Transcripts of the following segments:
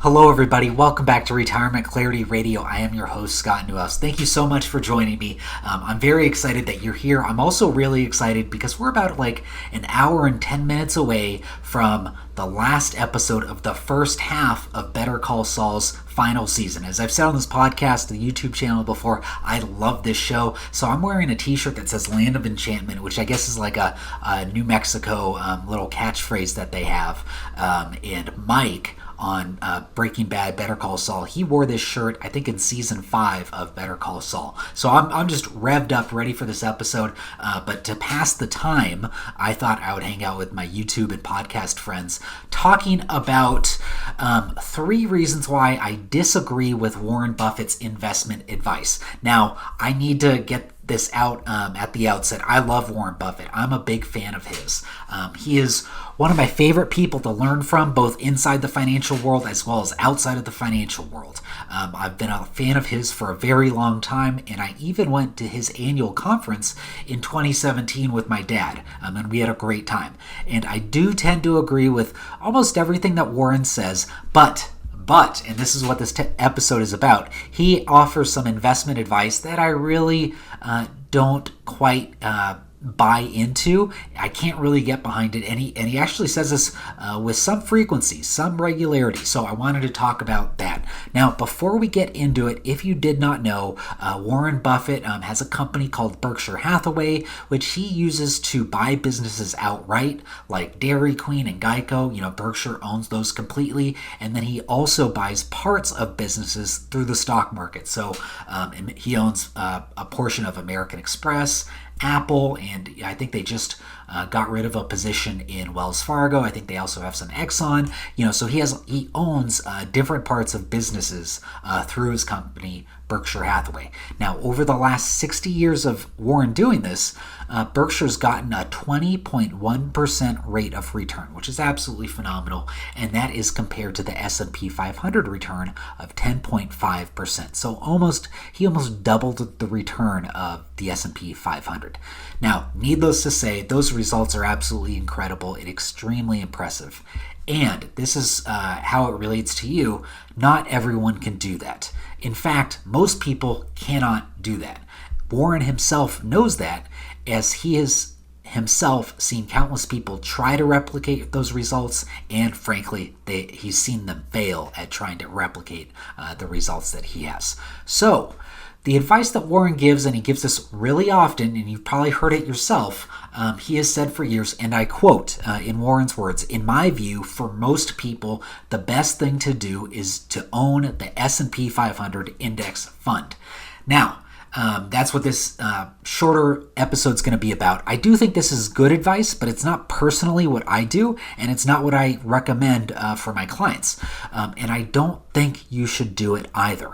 Hello, everybody. Welcome back to Retirement Clarity Radio. I am your host, Scott Newhouse. Thank you so much for joining me. I'm very excited that you're here. I'm also really excited because we're about like an hour and 10 minutes away from the last episode of the first half of Better Call Saul's final season. As I've said on this podcast, the YouTube channel before, I love this show. So I'm wearing a t-shirt that says Land of Enchantment, which I guess is like a New Mexico little catchphrase that they have. And Mike on Breaking Bad, Better Call Saul, he wore this shirt, I think in season 5 of Better Call Saul. So I'm just revved up, ready for this episode. But to pass the time, I thought I would hang out with my YouTube and podcast friends talking about 3 reasons why I disagree with Warren Buffett's investment advice. Now, I need to get this out at the outset. I love Warren Buffett. I'm a big fan of his. He is one of my favorite people to learn from, both inside the financial world as well as outside of the financial world. I've been a fan of his for a very long time, and I even went to his annual conference in 2017 with my dad, and we had a great time. And I do tend to agree with almost everything that Warren says, but, and this is what this episode is about, he offers some investment advice that I really don't quite buy into. I can't really get behind it, and he actually says this with some frequency, some regularity, so I wanted to talk about that. Now, before we get into it, if you did not know, Warren Buffett has a company called Berkshire Hathaway, which he uses to buy businesses outright, like Dairy Queen and Geico. You know, Berkshire owns those completely, and then he also buys parts of businesses through the stock market. So he owns a portion of American Express, Apple, and I think they just got rid of a position in Wells Fargo. I think they also have some Exxon. You know, so he owns different parts of businesses through his company, Berkshire Hathaway. Now, over the last 60 years of Warren doing this, Berkshire's gotten a 20.1% rate of return, which is absolutely phenomenal, and that is compared to the S&P 500 return of 10.5%. So he almost doubled the return of the S&P 500. Now, needless to say, those results are absolutely incredible and extremely impressive. And this is how it relates to you. Not everyone can do that. In fact, most people cannot do that. Warren himself knows that, as he has himself seen countless people try to replicate those results, and frankly, he's seen them fail at trying to replicate the results that he has. So, the advice that Warren gives, and he gives this really often, and you've probably heard it yourself, he has said for years, and I quote in Warren's words, "In my view, for most people, the best thing to do is to own the S&P 500 index fund." Now, that's what this shorter episode's going to be about. I do think this is good advice, but it's not personally what I do, and it's not what I recommend for my clients. And I don't think you should do it either.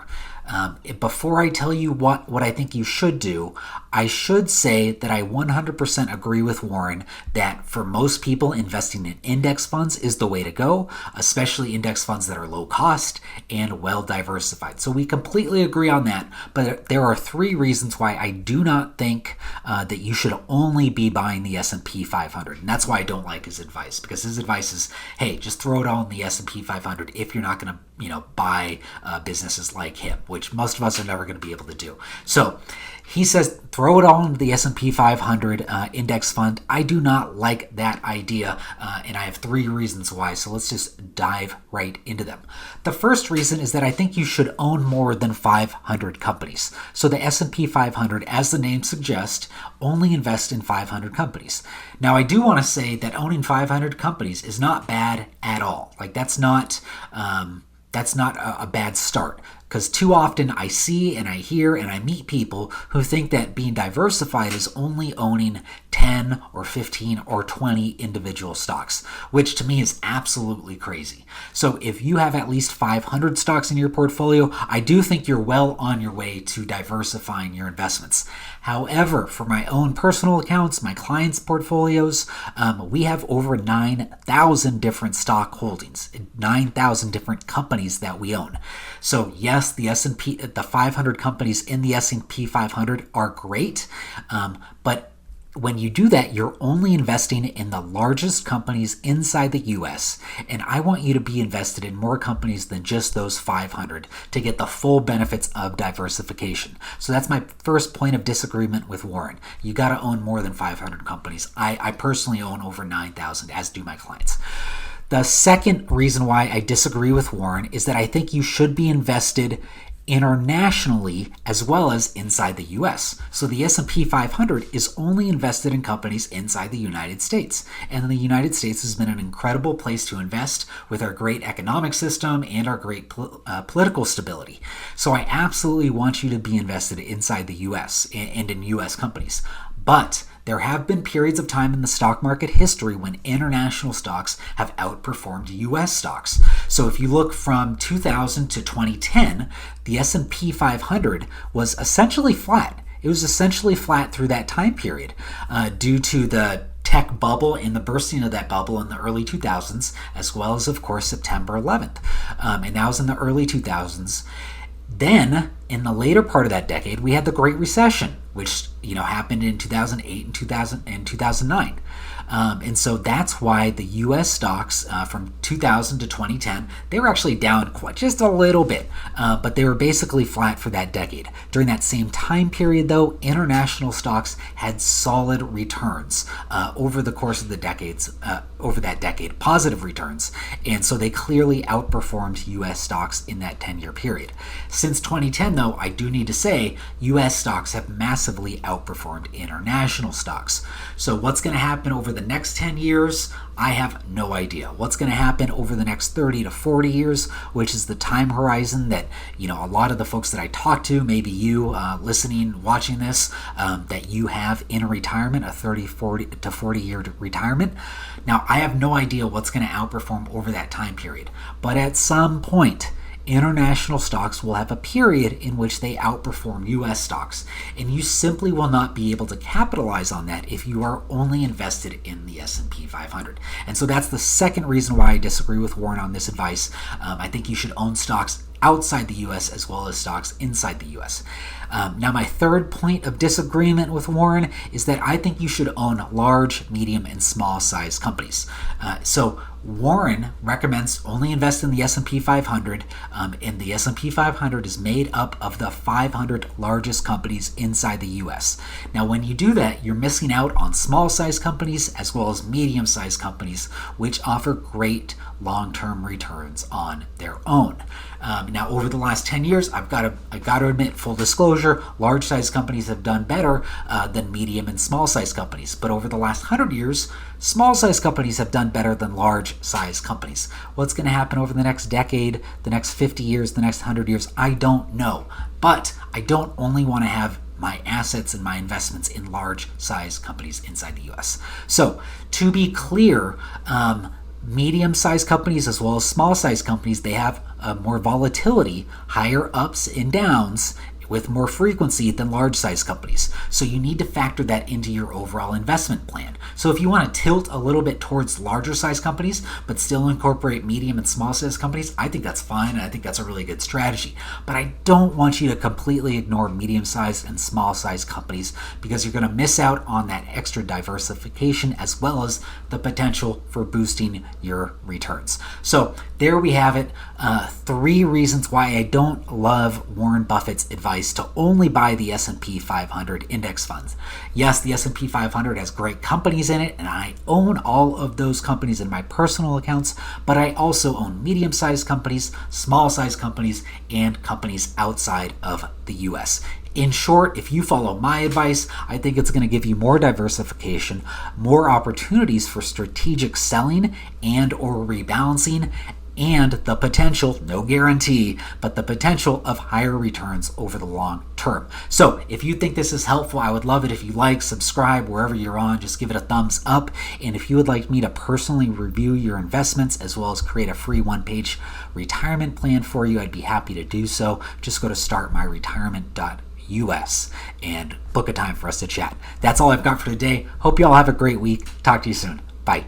Before I tell you what I think you should do, I should say that I 100% agree with Warren that for most people, investing in index funds is the way to go, especially index funds that are low cost and well diversified. So we completely agree on that, but there are 3 reasons why I do not think that you should only be buying the S&P 500. And that's why I don't like his advice, because his advice is, hey, just throw it all in the S&P 500 if you're not going to buy businesses like him, which most of us are never going to be able to do. So he says, throw it all into the S&P 500 index fund. I do not like that idea, and I have 3 reasons why, so let's just dive right into them. The first reason is that I think you should own more than 500 companies. So the S&P 500, as the name suggests, only invest in 500 companies. Now, I do want to say that owning 500 companies is not bad at all. Like, that's not a bad start. Because too often I see and I hear and I meet people who think that being diversified is only owning 10 or 15 or 20 individual stocks, which to me is absolutely crazy. So if you have at least 500 stocks in your portfolio, I do think you're well on your way to diversifying your investments. However, for my own personal accounts, my clients' portfolios, we have over 9,000 different stock holdings, 9,000 different companies that we own. So yes, the 500 companies in the S&P 500 are great, but when you do that, you're only investing in the largest companies inside the US, and I want you to be invested in more companies than just those 500 to get the full benefits of diversification. So that's my first point of disagreement with Warren. You got to own more than 500 companies. I personally own over 9,000, as do my clients. The second reason why I disagree with Warren is that I think you should be invested internationally as well as inside the US. So the S&P 500 is only invested in companies inside the United States. And the United States has been an incredible place to invest with our great economic system and our great political stability. So I absolutely want you to be invested inside the US and in US companies. But there have been periods of time in the stock market history when international stocks have outperformed US stocks. So if you look from 2000 to 2010, the S&P 500 was essentially flat. It was essentially flat through that time period due to the tech bubble and the bursting of that bubble in the early 2000s, as well as, of course, September 11th. And that was in the early 2000s. Then, in the later part of that decade, we had the Great Recession, which happened in 2008 and 2009. And so that's why the U.S. stocks from 2000 to 2010, they were actually down just a little bit, but they were basically flat for that decade. During that same time period, though, international stocks had solid returns over the course of the decades, over that decade, positive returns. And so they clearly outperformed U.S. stocks in that 10-year period. Since 2010, though, I do need to say U.S. stocks have massively outperformed international stocks. So what's going to happen over the next 10 years? I have no idea. What's going to happen over the next 30 to 40 years, which is the time horizon that, a lot of the folks that I talk to, maybe you listening, watching this, that you have in retirement, a 30, 40 to 40 year retirement. Now, I have no idea what's going to outperform over that time period, but at some point, international stocks will have a period in which they outperform U.S. stocks, and you simply will not be able to capitalize on that if you are only invested in the S&P 500. And so that's the second reason why I disagree with Warren on this advice. I think you should own stocks outside the U.S. as well as stocks inside the U.S. Now, my third point of disagreement with Warren is that I think you should own large, medium, and small size companies. So Warren recommends only invest in the S&P 500, and the S&P 500 is made up of the 500 largest companies inside the U.S. Now, when you do that, you're missing out on small-sized companies as well as medium-sized companies, which offer great long-term returns on their own. Now, over the last 10 years, I've got to admit, full disclosure, large-sized companies have done better than medium and small-sized companies. But over the last 100 years, small-sized companies have done better than large-sized companies. What's going to happen over the next decade, the next 50 years, the next 100 years, I don't know. But I don't only want to have my assets and my investments in large-sized companies inside the U.S. So, to be clear, medium-sized companies as well as small-sized companies, they have more volatility, higher ups and downs with more frequency than large-sized companies. So you need to factor that into your overall investment plan. So if you want to tilt a little bit towards larger-sized companies, but still incorporate medium and small-sized companies, I think that's fine, and I think that's a really good strategy. But I don't want you to completely ignore medium-sized and small-sized companies because you're going to miss out on that extra diversification as well as the potential for boosting your returns. So there we have it. 3 reasons why I don't love Warren Buffett's advice to only buy the S&P 500 index funds. Yes, the S&P 500 has great companies in it, and I own all of those companies in my personal accounts, but I also own medium-sized companies, small-sized companies, and companies outside of the U.S. In short, if you follow my advice, I think it's going to give you more diversification, more opportunities for strategic selling and or rebalancing, and the potential, no guarantee, but the potential of higher returns over the long term. So if you think this is helpful, I would love it if you like, subscribe, wherever you're on, just give it a thumbs up. And if you would like me to personally review your investments as well as create a free one-page retirement plan for you, I'd be happy to do so. Just go to startmyretirement.us and book a time for us to chat. That's all I've got for today. Hope you all have a great week. Talk to you soon. Bye.